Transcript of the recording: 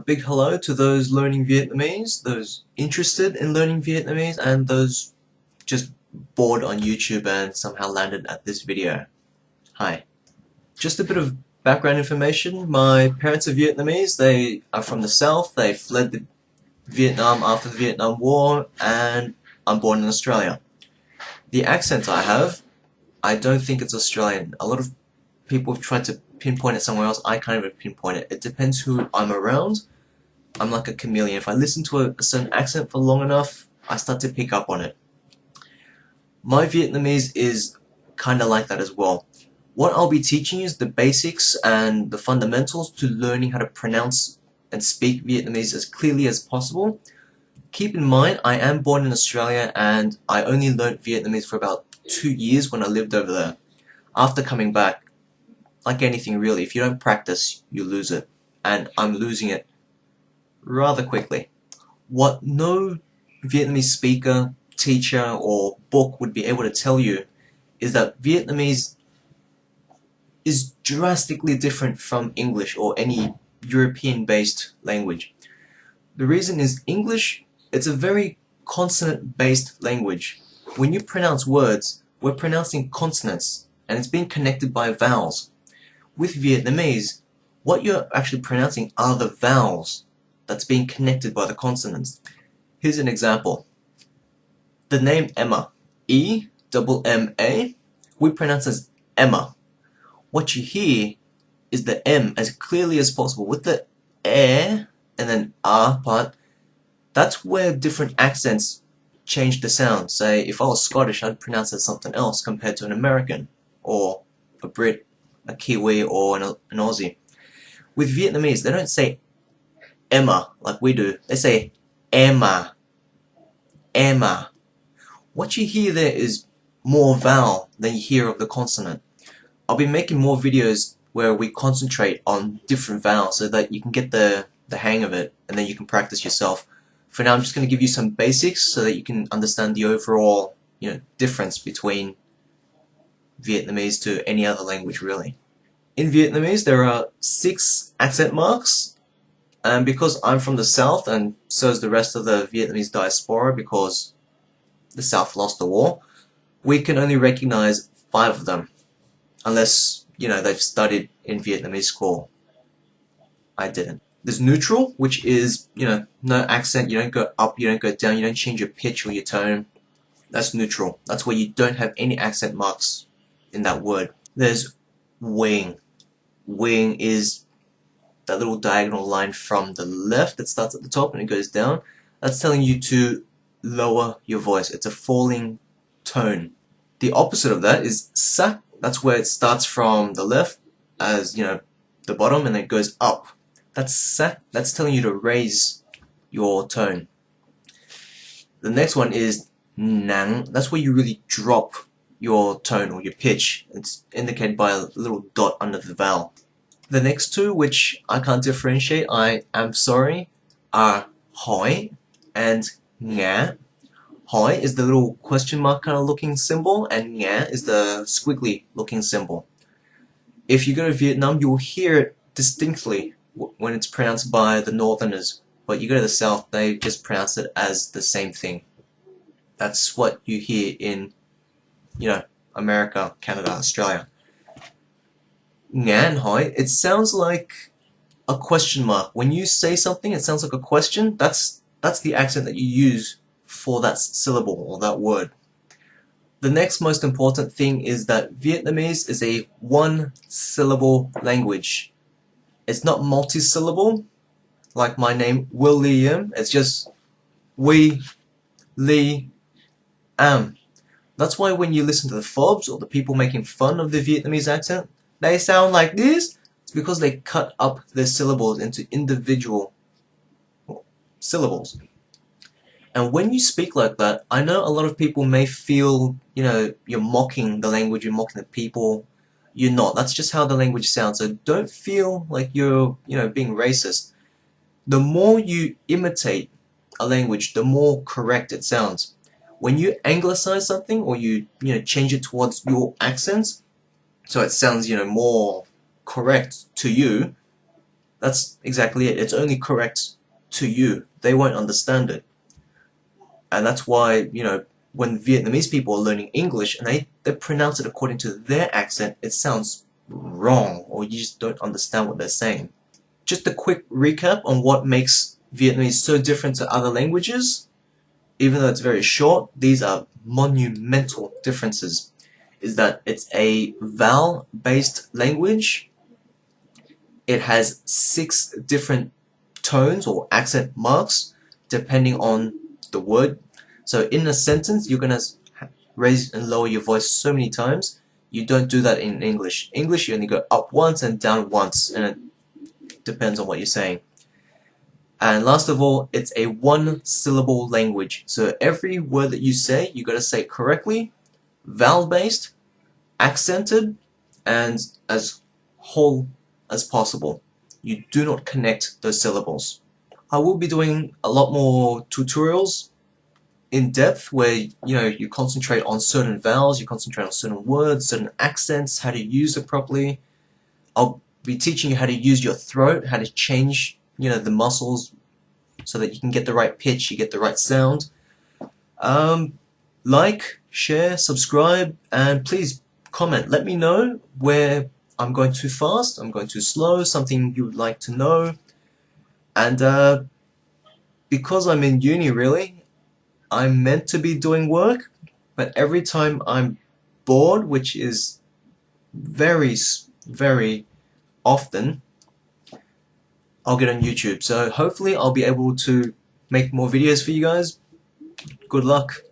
Big hello to those learning Vietnamese, those interested in learning Vietnamese, and those just bored on YouTube and somehow landed at this video. Hi. Just a bit of background information. My parents are Vietnamese. They are from the south. They fled Vietnam after the Vietnam War, and I'm born in Australia. The accent I have, I don't think it's Australian. A lot of people have tried to pinpoint it somewhere else. I can't even pinpoint it. It depends who I'm around. I'm like a chameleon. If I listen to a certain accent for long enough, I start to pick up on it. My Vietnamese is kind of like that as well. What I'll be teaching you is the basics and the fundamentals to learning how to pronounce and speak Vietnamese as clearly as possible. Keep in mind, I am born in Australia and I only learned Vietnamese for about 2 years when I lived over there. After coming back, like anything really, if you don't practice, you lose it. And I'm losing it rather quickly. What no Vietnamese speaker, teacher, or book would be able to tell you is that Vietnamese is drastically different from English or any European-based language. The reason is English, it's a very consonant-based language. When you pronounce words, we're pronouncing consonants, and it's being connected by vowels. With Vietnamese, what you're actually pronouncing are the vowels that's being connected by the consonants. Here's an example. The name Emma, E-M-M-A, we pronounce as Emma. What you hear is the M as clearly as possible. With the and then part, that's where different accents change the sound. Say, if I was Scottish, I'd pronounce it something else compared to an American, or a Brit, a Kiwi, or an Aussie. With Vietnamese, they don't say Emma like we do. They say Emma. Emma. What you hear there is more vowel than you hear of the consonant. I'll be making more videos where we concentrate on different vowels so that you can get the hang of it and then you can practice yourself. For now, I'm just going to give you some basics so that you can understand the overall, difference between Vietnamese to any other language really. In Vietnamese, there are 6 accent marks, and because I'm from the south and so is the rest of the Vietnamese diaspora because the south lost the war, we can only recognize 5 of them, unless, they've studied in Vietnamese school. I didn't. There's neutral, which is, no accent, you don't go up, you don't go down, you don't change your pitch or your tone. That's neutral. That's where you don't have any accent marks in that word. There's wing. Wing is that little diagonal line from the left that starts at the top and it goes down. That's telling you to lower your voice. It's a falling tone. The opposite of that is sak. That's where it starts from the left as, the bottom and then it goes up. That's sak. That's telling you to raise your tone. The next one is nang. That's where you really drop your tone or your pitch. It's indicated by a little dot under the vowel. The next 2, which I can't differentiate, I am sorry, are hỏi and ngã. Hỏi is the little question mark kind of looking symbol, and ngã is the squiggly looking symbol. If you go to Vietnam, you will hear it distinctly when it's pronounced by the northerners, but you go to the south, they just pronounce it as the same thing. That's what you hear in, America, Canada, Australia. Ngã and hỏi, it sounds like a question mark. When you say something, it sounds like a question. That's the accent that you use for that syllable or that word. The next most important thing is that Vietnamese is a 1-syllable language. It's not multi-syllable, like my name, William. It's just we, li, am. That's why when you listen to the phobs or the people making fun of the Vietnamese accent, they sound like this. It's because they cut up their syllables into individual syllables. And when you speak like that, I know a lot of people may feel, you're mocking the language, you're mocking the people. You're not. That's just how the language sounds. So don't feel like you're, being racist. The more you imitate a language, the more correct it sounds. When you anglicize something or you, change it towards your accents, so it sounds, more correct to you, That's exactly it. It's only correct to you. They won't understand it. And that's why, when Vietnamese people are learning English and they pronounce it according to their accent, it sounds wrong, or you just don't understand what they're saying. Just a quick recap on what makes Vietnamese so different to other languages. Even though it's very short, these are monumental differences. Is that it's a vowel-based language. It has 6 different tones or accent marks depending on the word. So in a sentence, you're going to raise and lower your voice so many times. You don't do that in English. English, you only go up once and down once, and it depends on what you're saying. And last of all, it's a 1-syllable language. So every word that you say, you got to say it correctly, vowel-based, accented, and as whole as possible. You do not connect those syllables. I will be doing a lot more tutorials in depth where you concentrate on certain vowels, you concentrate on certain words, certain accents, how to use it properly. I'll be teaching you how to use your throat, how to change the muscles so that you can get the right pitch, you get the right sound. Like, share, subscribe, and please comment. Let me know where I'm going too fast, I'm going too slow, something you would like to know. And because I'm in uni, really, I'm meant to be doing work, but every time I'm bored, which is very, very often, I'll get on YouTube. So hopefully I'll be able to make more videos for you guys. Good luck.